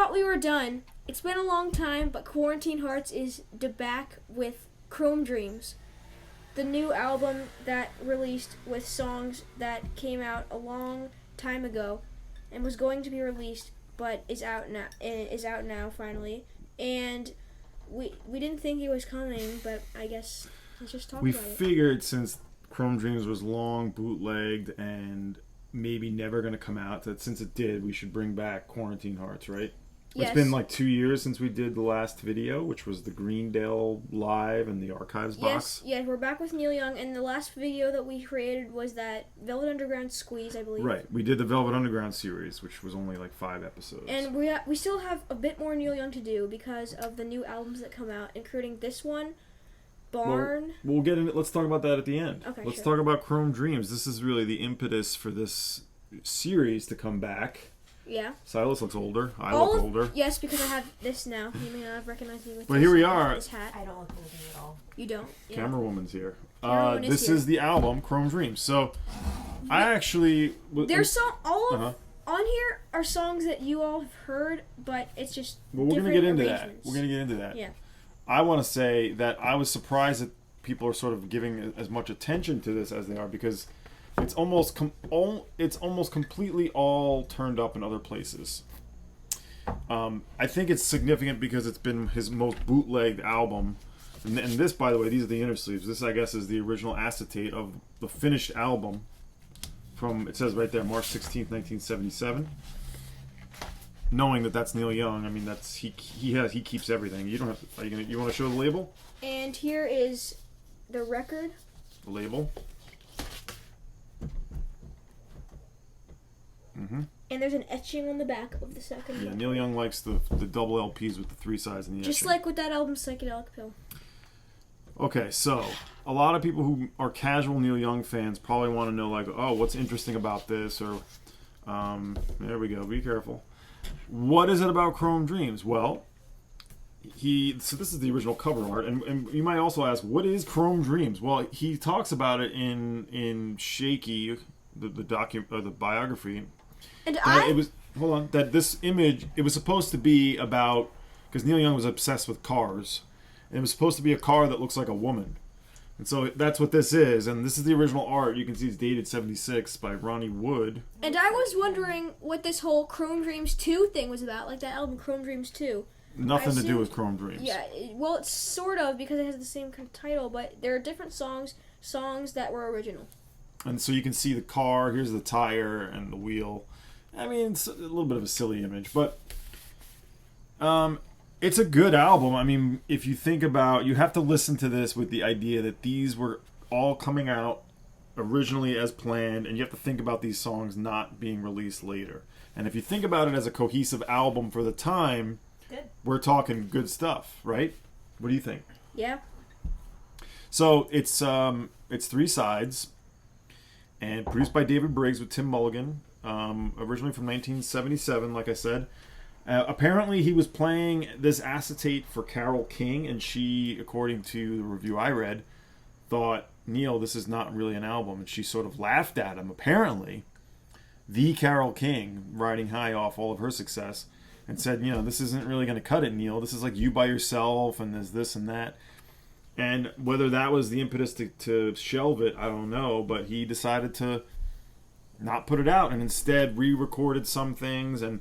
thought we were done. It's been a long time, but Quarantine Hearts is back with Chrome Dreams, the new album that released with songs that came out a long time ago and was going to be released, but is out now. Finally, and we didn't think it was coming, but I guess let's just talk about it. We figured since Chrome Dreams was long bootlegged and maybe never going to come out, that since it did, we should bring back Quarantine Hearts, right? Yes. It's been like 2 years since we did the last video, which was the Greendale Live and the Archives box. Yes, we're back with Neil Young, and the last video that we created was that Velvet Underground Squeeze, I believe. Right. We did the Velvet Underground series, which was only like 5 episodes. And we still have a bit more Neil Young to do because of the new albums that come out, including this one, Barn. Well, we'll get into. Let's talk about that at the end. Okay, Let's sure. talk about Chrome Dreams. This is really the impetus for this series to come back. Yeah. Silas looks older. I look older. Yes, because I have this now. You may not have recognized me with But here we are. This hat. I don't look older at all. You don't. Yeah. Camera woman's here. Camera woman This here. is the album Chrome Dreams. So, I actually There's on here are songs that you all have heard, but it's just Well, we're different gonna get into that. arrangements. We're gonna get into that. Yeah. I want to say that I was surprised that people are sort of giving as much attention to this as they are, because it's almost completely all turned up in other places. I think it's significant because it's been his most bootlegged album. And this, by the way, these are the inner sleeves. This, I guess, is the original acetate of the finished album from, it says right there, March 16th, 1977. Knowing that that's Neil Young, I mean, that's he keeps everything. You don't have to, you want to show the label? And here is the record. The label. Mm-hmm. And there's an etching on the back of the second Yeah, one. Neil Young likes the double LPs with the 3 sides and the Just etching. like with that album, Psychedelic Pill. Okay, so a lot of people who are casual Neil Young fans probably want to know, like, oh, what's interesting about this? Or, there we go, be careful. What is it about Chrome Dreams? Well, so this is the original cover art, and you might also ask, what is Chrome Dreams? Well, he talks about it in Shaky, the biography. And that this image, it was supposed to be about, because Neil Young was obsessed with cars, and it was supposed to be a car that looks like a woman. And so that's what this is, and this is the original art. You can see it's dated 76 by Ronnie Wood. And I was wondering what this whole Chrome Dreams 2 thing was about, like that album Chrome Dreams 2. Nothing to do with Chrome Dreams. Yeah, well, it's sort of, because it has the same kind of title, but there are different songs that were original. And so you can see the car, here's the tire and the wheel. I mean, it's a little bit of a silly image, but it's a good album. I mean, if you think about, you have to listen to this with the idea that these were all coming out originally as planned, and you have to think about these songs not being released later. And if you think about it as a cohesive album for the time, we're talking good stuff, right? What do you think? Yeah. So it's 3 sides, and produced by David Briggs with Tim Mulligan, originally from 1977, like I said. Apparently he was playing this acetate for Carole King, and she, according to the review I read, thought, Neil, this is not really an album, and she sort of laughed at him, apparently. The Carole King, riding high off all of her success, and said, this isn't really going to cut it, Neil. This is like You by Yourself, and there's this and that. And whether that was the impetus to shelve it, I don't know, but he decided to not put it out, and instead re-recorded some things, and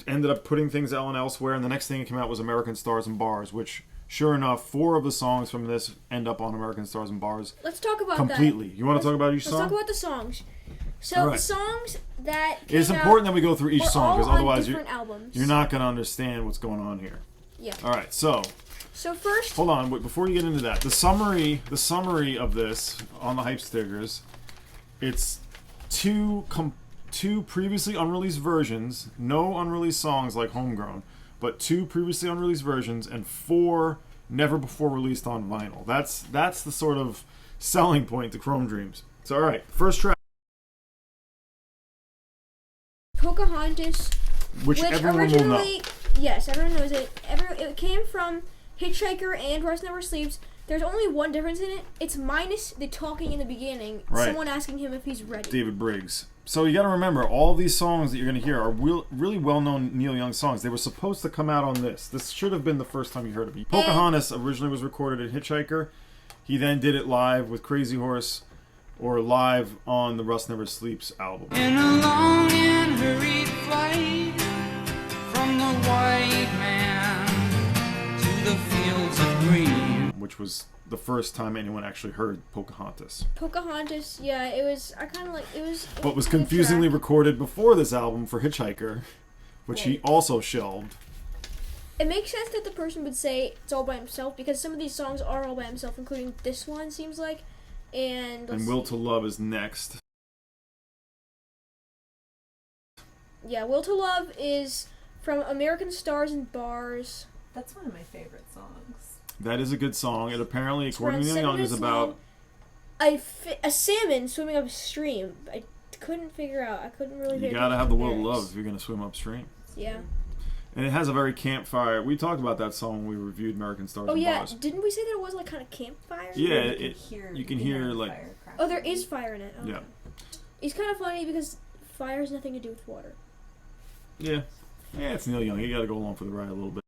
ended up putting things out elsewhere. And the next thing that came out was American Stars and Bars, which, sure enough, 4 of the songs from this end up on American Stars and Bars. Let's talk about completely. You want to talk about each song? Let's talk about the songs. So right. The songs that came it's important that we go through each were song, because all on otherwise different albums. you're not going to understand what's going on here. Yeah. All right, so first, hold on, before you get into that, the summary of this on the hype stickers, it's two previously unreleased versions, no unreleased songs like Homegrown, but 2 previously unreleased versions and 4 never before released on vinyl. That's the sort of selling point to Chrome Dreams. So all right, first track, Pocahontas, which everyone will know. Yes, everyone knows it. It came from Hitchhiker and Rust Never Sleeps, there's only one difference in it. It's minus the talking in the beginning. Right. Someone asking him if he's ready. David Briggs. So you got to remember, all these songs that you're going to hear are really well-known Neil Young songs. They were supposed to come out on this. This should have been the first time you heard of it. Pocahontas originally was recorded at Hitchhiker. He then did it live with Crazy Horse, or live on the Rust Never Sleeps album. In a long and hurried flight from the white man to the fields of green, which was the first time anyone actually heard Pocahontas. Pocahontas, yeah, it was. I kind of like it was. But was confusingly recorded before this album for Hitchhiker, which he also shelved. It makes sense that the person would say it's all by himself because some of these songs are all by himself, including this one. Seems like, and Will to Love is next. Yeah, Will to Love is from American Stars and Bars. That's one of my favorite songs. That is a good song. It apparently, according to Neil Young, is about a salmon swimming upstream. I couldn't figure out. I couldn't really. You gotta have the will to love if you're gonna swim upstream. Yeah. And it has a very campfire. We talked about that song when we reviewed American Stars and Bars. Didn't we say that it was like kind of campfire? Yeah, you can hear like. Oh, there is fire in it. Oh. Yeah. It's kind of funny because fire has nothing to do with water. Yeah, it's Neil Young. You gotta go along for the ride a little bit.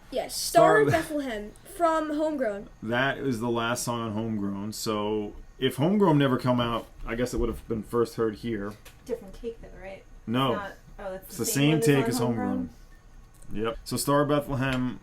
Yes, Star of Bethlehem from Homegrown. That is the last song on Homegrown. So if Homegrown never come out, I guess it would have been first heard here. Different take though, right? No. It's the same take as Homegrown. Yep. So Star of Bethlehem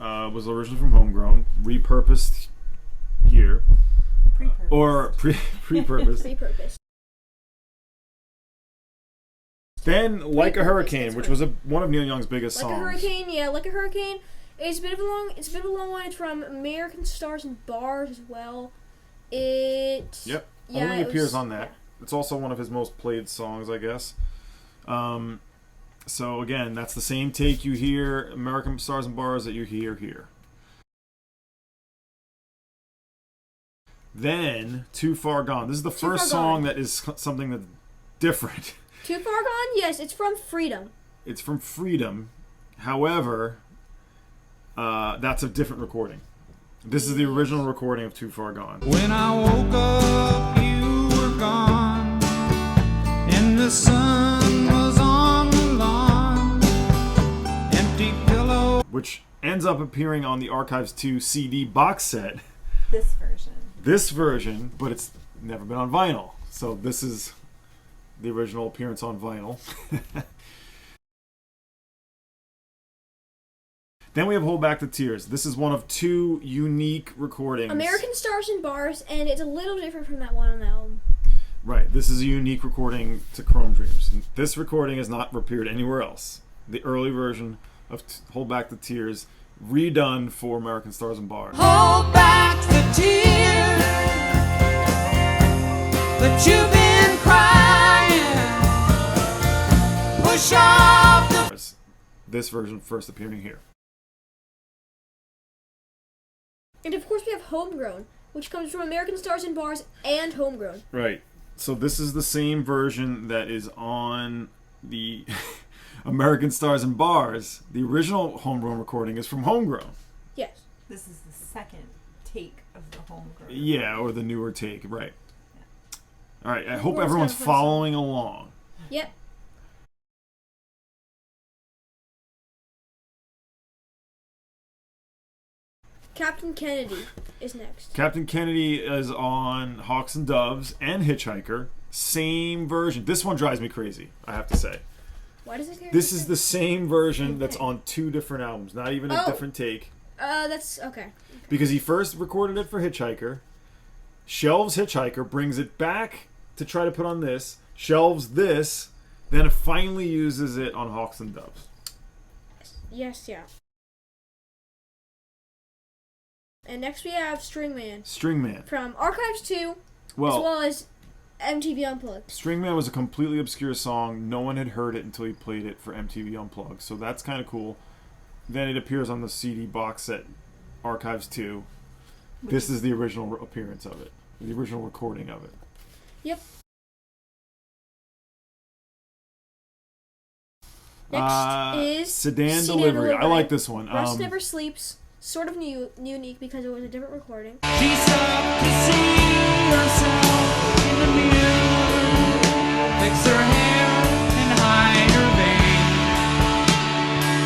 was originally from Homegrown, repurposed here. Pre-purposed. Or pre-purposed. Repurposed. Then Like a Hurricane, which was one of Neil Young's biggest songs. Like a Hurricane, yeah. Like a Hurricane. It's a bit of a long one. It's from American Stars and Bars as well. Yep. Only appears on that. Yeah. It's also one of his most played songs, I guess. So again, that's the same take you hear American Stars and Bars that you hear here. Then Too Far Gone. This is the first song that is something that's different. Too Far Gone? Yes, it's from Freedom. It's from Freedom. However, that's a different recording. This is the original recording of Too Far Gone. when I woke up you were gone and the sun was on the lawn, empty pillow, Which ends up appearing on the Archives 2 CD box set. This version. But it's never been on vinyl. So this is the original appearance on vinyl. Then we have Hold Back the Tears. This is one of two unique recordings. American Stars and Bars, and it's a little different from that one on the album. Right. This is a unique recording to Chrome Dreams. This recording has not appeared anywhere else. The early version of Hold Back the Tears, redone for American Stars and Bars. hold back the tears that you've been crying, push off the This version first appearing here. And of course we have Homegrown, which comes from American Stars and Bars and Homegrown. Right. So this is the same version that is on the American Stars and Bars. The original Homegrown recording is from Homegrown. Yes. This is the second take of the Homegrown. Yeah, or the newer take, right. Yeah. All right, I hope Homegrown's everyone's got a fun following along. Yep. Captain Kennedy is next. Captain Kennedy is on Hawks and Doves and Hitchhiker. Same version. This one drives me crazy, I have to say. Why does it? This is the same version that's on two different albums, not even a different take. That's okay. Because he first recorded it for Hitchhiker, shelves Hitchhiker, brings it back to try to put on this, shelves this, then it finally uses it on Hawks and Doves. Yes, yeah. And next we have Stringman. Stringman. From Archives 2, as Well, well as MTV Unplugged. Stringman was a completely obscure song. No one had heard it until he played it for MTV Unplugged. So that's kind of cool. Then it appears on the CD box set, Archives 2. This is the original appearance of it. The original recording of it. Yep. Next is Sedan Delivery. I like this one. Rust Never Sleeps. Sort of unique because it was a different recording. She stopped to see herself in the mirror, fix her hair and hide her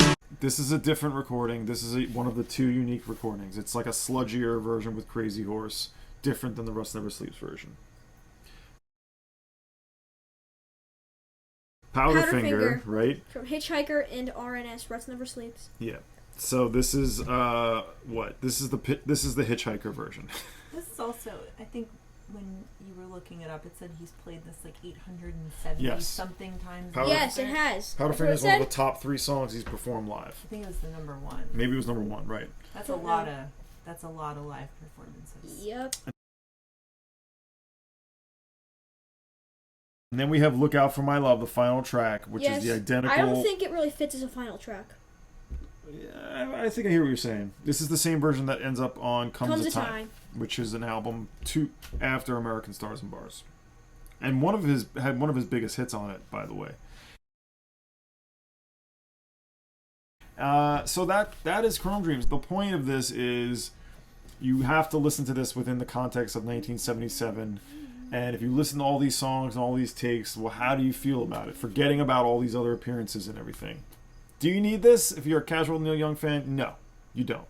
veins. This is a different recording. This is one of the two unique recordings. It's like a sludgier version with Crazy Horse, different than the Rust Never Sleeps version. Powderfinger, right? From Hitchhiker and RNS, Rust Never Sleeps. Yeah. So this is what? This is the Hitchhiker version. This is also, I think, when you were looking it up, it said he's played this like 870 Yes. something times. Yes, it has. Powderfinger is one of the top 3 songs he's performed live. I think it was the number one. Maybe it was number 1, right? That's a lot of live performances. Yep. And then we have Look Out for My Love, the final track, which is the identical... I don't think it really fits as a final track. Yeah, I think I hear what you're saying. This is the same version that ends up on Comes a Time, which is an album after American Stars and Bars. And had one of his biggest hits on it, by the way. So that is Chrome Dreams. The point of this is you have to listen to this within the context of 1977. And if you listen to all these songs and all these takes, well, how do you feel about it? Forgetting about all these other appearances and everything. Do you need this? If you're a casual Neil Young fan, no, you don't.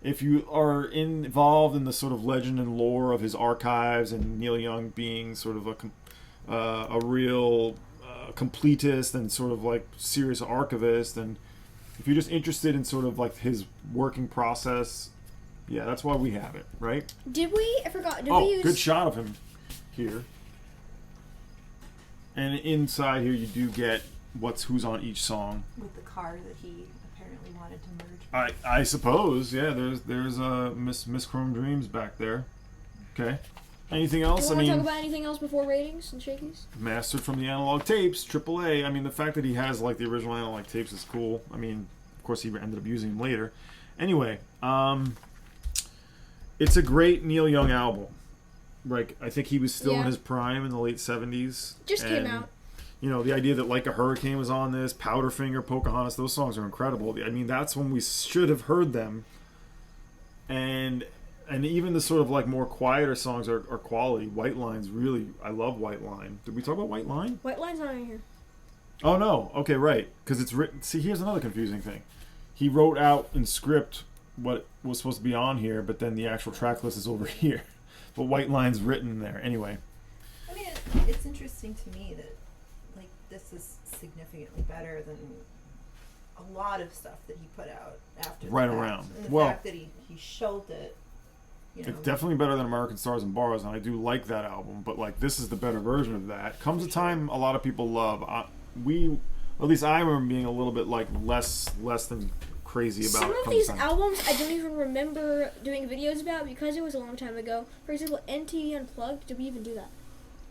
If you are involved in the sort of legend and lore of his archives and Neil Young being sort of a real completist and sort of like serious archivist, and if you're just interested in sort of like his working process, yeah, that's why we have it, right? Did we? I forgot. Did we use... good shot of him here. And inside here you do get who's on each song. With the car that he apparently wanted to merge. I suppose, yeah. There's Miss Chrome Dreams back there. Okay. Anything else? Do you want to talk about anything else before ratings and shakies? Mastered from the analog tapes, AAA. I mean, the fact that he has like the original analog tapes is cool. I mean, of course, he ended up using them later. Anyway, it's a great Neil Young album. Like, I think he was still in his prime in the late 70s. Just came out. You know, the idea that Like a Hurricane was on this, Powderfinger, Pocahontas, those songs are incredible. I mean, that's when we should have heard them. And even the sort of like more quieter songs are quality. White Line's really, I love White Line. Did we talk about White Line? White Line's not in here. Oh, no. Okay, right. Because it's written. See, here's another confusing thing. He wrote out in script what was supposed to be on here, but then the actual track list is over here. But White Line's written there. Anyway. I mean, it's interesting to me that like this is significantly better than a lot of stuff that he put out after Right the fact. around. And the Well, fact that he shelved it, you know. It's definitely better than American Stars and Bars, and I do like that album. But like, this is the better version of that. Comes a Time, a lot of people love. At least I remember being a little bit like less than crazy about. Some of these albums I don't even remember doing videos about because it was a long time ago. For example, NT Unplugged. Did we even do that?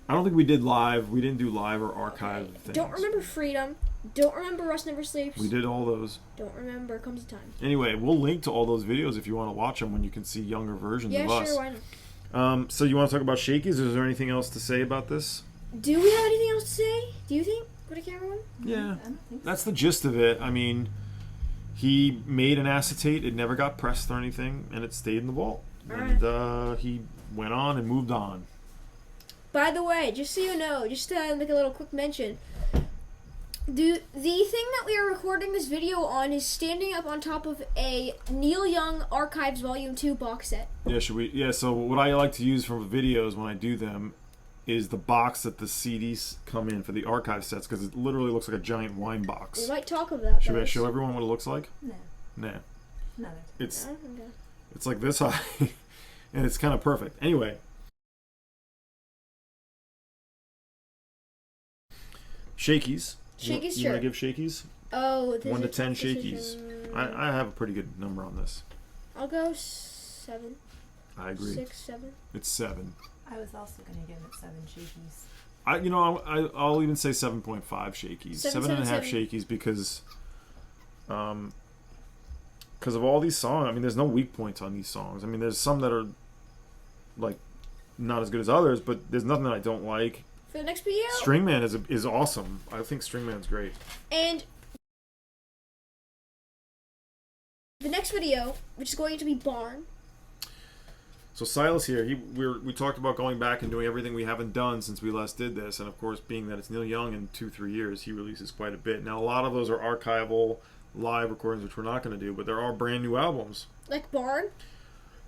I don't think we did live. We didn't do live or archive things. Don't remember Freedom. Don't remember Rust Never Sleeps. We did all those. Don't remember Comes a Time. Anyway, we'll link to all those videos if you want to watch them when you can see younger versions of us. Yeah, sure, why not? So you want to talk about Shakies? Is there anything else to say about this? Do we have anything else to say? Do you think? Put a camera on? Yeah. I don't think so. That's the gist of it. I mean, he made an acetate. It never got pressed or anything, and it stayed in the vault. And he went on and moved on. By the way, just so you know, just to make a little quick mention, the thing that we are recording this video on is standing up on top of a Neil Young Archives Volume 2 box set. Yeah, should we? Yeah, so what I like to use for videos when I do them is the box that the CDs come in for the archive sets, because it literally looks like a giant wine box. We might talk about Should I show everyone what it looks like? No. Nah. No. It's like this high, and it's kind of perfect. Anyway. Shakies. Shakies, you sure. want to give Shakies? Oh, 1 to 10 Shakies. I have a pretty good number on this. I'll go 7. I agree. 6, 7. It's 7. I was also going to give it 7 shakies. I'll even say 7.5 Shakies. 7.5 Shakies because of all these songs. I mean, there's no weak points on these songs. I mean, there's some that are like not as good as others, but there's nothing that I don't like. For the next video, Stringman is awesome. I think Stringman's great. And The next video, which is going to be Barn. So Silas here, we talked about going back and doing everything we haven't done since we last did this, and of course, being that it's Neil Young in 2-3 years, he releases quite a bit. Now, a lot of those are archival live recordings, which we're not going to do, but there are brand new albums. Like Barn.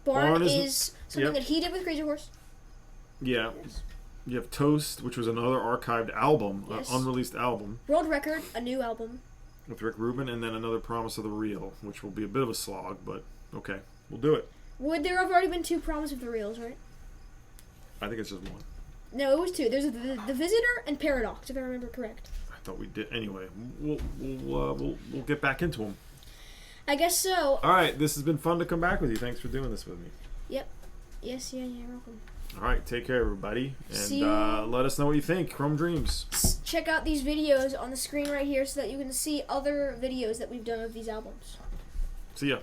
Barn is something yep. that he did with Crazy Horse. Yeah. You have Toast, which was another archived album, Yes. an unreleased album. World Record, a new album. With Rick Rubin, and then another Promise of the Real, which will be a bit of a slog, but okay, we'll do it. Would there have already been 2 Promise of the Reals, right? I think it's just one. No, it was 2. There's the Visitor and Paradox, if I remember correct. I thought we did. Anyway, we'll get back into them. I guess so. All right, this has been fun to come back with you. Thanks for doing this with me. Yep. Yes, yeah, you're welcome. All right, take care, everybody, See and you. let us know what you think. Chrome Dreams. Check out these videos on the screen right here so that you can see other videos that we've done of these albums. See ya.